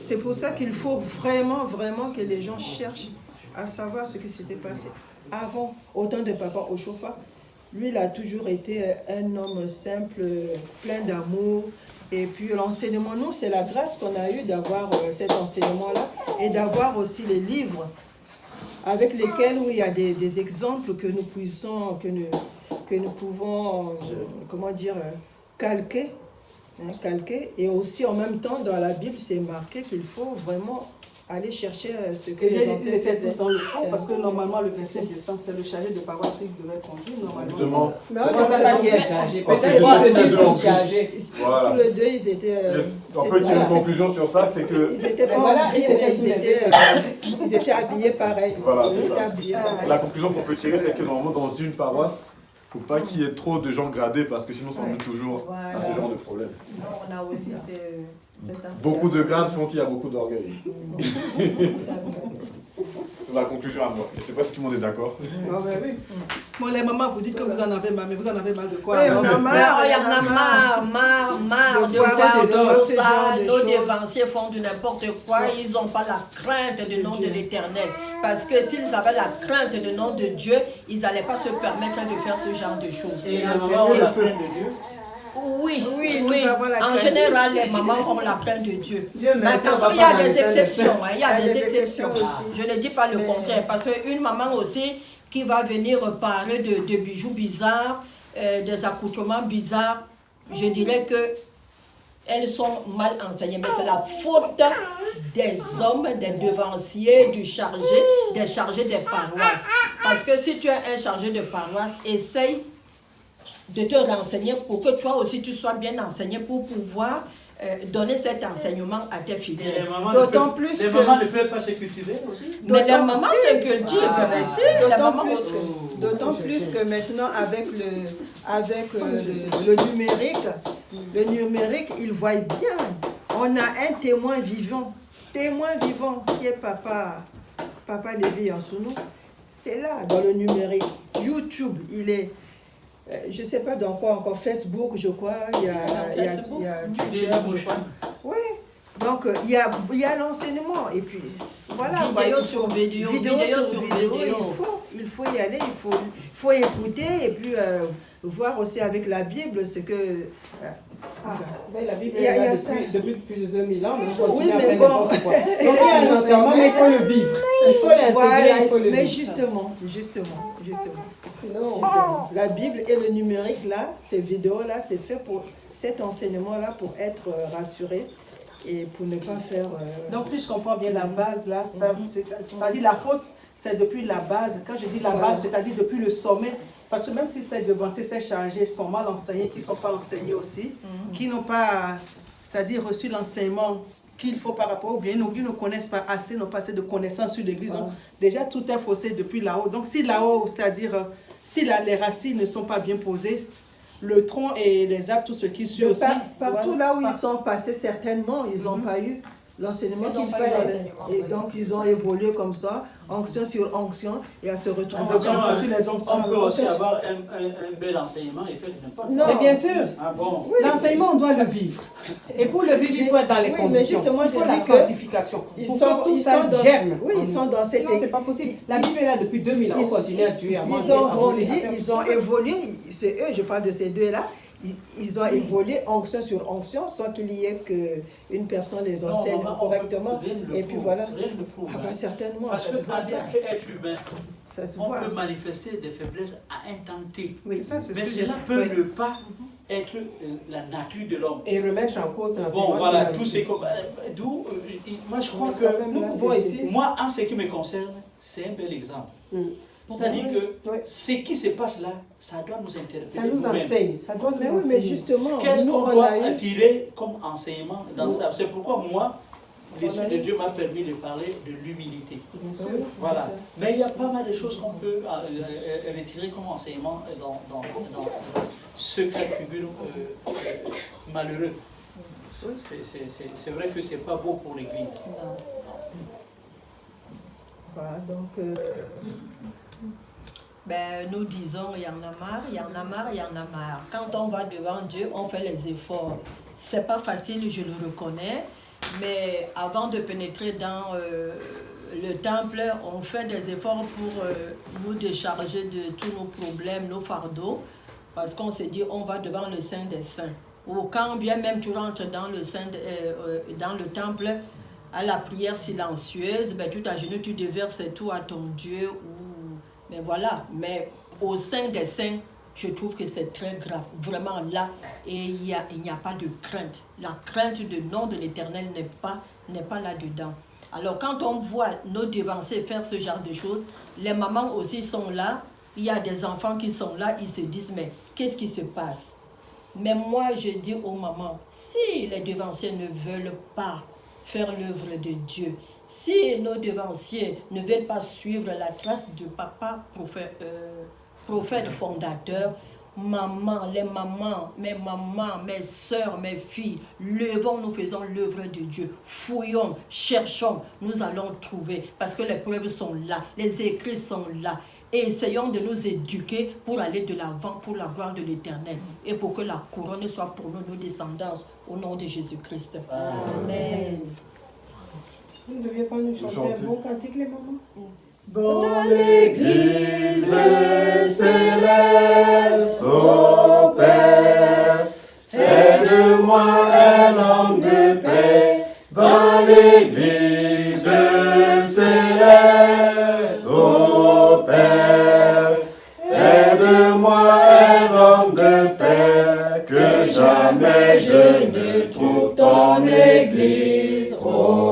C'est pour ça qu'il faut vraiment, vraiment que les gens cherchent à savoir ce qui s'était passé avant, au temps de Papa Oshofa. Lui, il a toujours été un homme simple, plein d'amour. Et puis l'enseignement, nous, c'est la grâce qu'on a eue d'avoir cet enseignement-là et d'avoir aussi les livres avec lesquels où il y a des exemples que nous pouvons, comment dire, calquer. Calquer. Et aussi en même temps dans la Bible c'est marqué qu'il faut vraiment aller chercher ce que les anciens faisaient dans le fond parce que normalement le verset du temps c'est le chargé de paroisse qui devrait conduire Justement. normalement. Mais on ne sait pas qui est chargé. Peut-être tous les deux ils étaient on peut dire une conclusion sur ça, c'est que ils étaient pas en gris, mais ils étaient habillés pareil. Voilà, c'est ça. La conclusion qu'on peut tirer, c'est que normalement dans une paroisse, il ne faut pas qu'il y ait trop de gens gradés parce que sinon ça mène toujours à ce genre de problème. Non, on a aussi Beaucoup de grades font qu'il y a beaucoup d'orgueil. C'est la conclusion à moi. Je ne sais pas si tout le monde est d'accord. Ah ben oui. Bon, les mamans, vous dites que vous en avez marre, mais vous en avez marre de quoi? Oui, on a marre, il y en a marre de voir ça. Nos dévanciers font de n'importe quoi. Ils n'ont pas la crainte du nom de l'Éternel. Parce que s'ils avaient la crainte du nom de Dieu, ils n'allaient pas se permettre de faire ce genre de choses. Et la maman a la crainte de Dieu. Oui. En général, les mamans ont la crainte de Dieu. Mais attention, il y pas a des dans les exceptions. Il y a des exceptions. aussi. Je ne dis pas le contraire. Parce qu'une maman aussi qui va venir parler de bijoux bizarres, des accoutrements bizarres, je dirais que elles sont mal enseignées. Mais c'est la faute des hommes, des devanciers, des chargés des paroisses. Parce que si tu es un chargé de paroisse, essaye de te renseigner pour que toi aussi tu sois bien enseigné pour pouvoir donner cet enseignement à tes fidèles. D'autant plus les mamans ne peuvent pas se cultiver aussi. Mais les mamans se cultivent. D'autant plus que maintenant avec le numérique, ils voient bien. On a un témoin vivant qui est Papa Lévi Yansounou. C'est là, dans le numérique. YouTube, il est... je ne sais pas dans quoi encore, Facebook, je crois, il y a Twitter, je crois. Oui, donc il y a l'enseignement, et puis voilà. Vidéo sur vidéo. Il faut y aller, il faut écouter, et puis voir aussi avec la Bible ce que... La Bible il y a est ça. depuis plus de 2000 ans, mais on Oui, continue à mais faire bon, n'importe quoi. Donc il y a un enseignement, mais il faut le vivre. Il faut l'intégrer, voilà, il faut le mais vivre. Justement. La Bible et le numérique, là, ces vidéos-là, c'est fait pour cet enseignement-là, pour être rassuré et pour ne pas faire... Donc si je comprends bien la base, là, c'est-à-dire la faute, c'est depuis la base. Quand je dis la base, c'est-à-dire depuis le sommet. Parce que même si c'est devancé, c'est chargé, sont mal enseignés, qui ne sont pas enseignés aussi, qui n'ont pas, c'est-à-dire reçu l'enseignement qu'il faut par rapport, ou bien ils ne connaissent pas assez, n'ont pas assez de connaissances sur l'Église. Donc, déjà, tout est faussé depuis là-haut. Donc, si là-haut, c'est-à-dire, si les racines ne sont pas bien posées, le tronc et les arbres, tout ce qui suit aussi. Partout là où ils sont passés, certainement, ils n'ont pas eu l'enseignement qu'il fallait. Et donc, ils ont évolué comme ça, onction sur onction, et à se retrouver comme ça sur les onctions. On peut aussi avoir un bel enseignement et faire n'importe quoi. Non. Mais bien sûr, Bon. l'enseignement, on doit le vivre. Et pour le vivre, il faut être dans les conditions. Mais justement, il faut j'ai la dit sanctification. ils sont dans cette... Non, c'est pas possible. La Bible est là depuis 2000 ans. On continue à tuer, à manger, Ils ont à voler, grandi, à faire ils ont évolué. C'est eux, je parle de ces deux-là. Ils ont évolué onction sur onction sans qu'il y ait qu'une personne les enseigne correctement. Et puis voilà. Ah bah certainement, parce ça se voit qu'en bien. tant qu'être humain, Ça se on voit. peut manifester des faiblesses à un temps T. Oui, ça, c'est Mais ce que cela peut ne pas être la nature de l'homme. Et remettre en cause l'enseignement. Bon, voilà, tout c'est comme... D'où, moi je crois que... Nous pouvons ici. Moi, en ce qui me concerne, c'est un bel exemple. C'est-à-dire que ce qui se passe là, ça doit nous interpeller. Ça nous enseigne, ça doit nous Mais oui, enseigner. mais justement, Qu'est-ce nous, qu'on on doit a eu... tirer comme enseignement dans ça? C'est pourquoi moi, l'Esprit de Dieu m'a permis de parler de l'humilité. Voilà. Mais il y a pas mal de choses qu'on peut retirer comme enseignement dans ce cas de figure malheureux. C'est vrai que c'est pas beau pour l'Église. Voilà, donc... Ben, nous disons, il y en a marre, il y en a marre, il y en a marre. Quand on va devant Dieu, on fait les efforts. C'est pas facile, je le reconnais. Mais avant de pénétrer dans le temple, on fait des efforts pour nous décharger de tous nos problèmes, nos fardeaux, parce qu'on s'est dit on va devant le Saint des Saints. Ou quand bien même tu rentres dans dans le temple, à la prière silencieuse, ben, tout à genoux, tu déverses tout à ton Dieu. Mais voilà, mais au Saint des Saints, je trouve que c'est très grave. Vraiment là, et il n'y a pas de crainte. La crainte du nom de l'Éternel n'est pas là-dedans. Alors quand on voit nos devanciers faire ce genre de choses, les mamans aussi sont là. Il y a des enfants qui sont là, ils se disent, mais qu'est-ce qui se passe? Mais moi, je dis aux mamans, si les devanciers ne veulent pas faire l'œuvre de Dieu, si nos devanciers ne veulent pas suivre la trace de papa prophète fondateur, les mamans, mes soeurs, mes filles, levons, nous faisons l'œuvre de Dieu. Fouillons, cherchons, nous allons trouver, parce que les preuves sont là, les écrits sont là. Et essayons de nous éduquer pour aller de l'avant, pour la gloire de l'Éternel. Et pour que la couronne soit pour nous, nos descendants, au nom de Jésus-Christ. Amen. Vous ne deviez pas nous chanter un bon cantique, les mamans? Dans l'église céleste, ô Père, fais de moi un homme de paix. Dans l'église céleste, ô Père, fais de moi un homme de paix, que jamais je ne trouve ton église, ô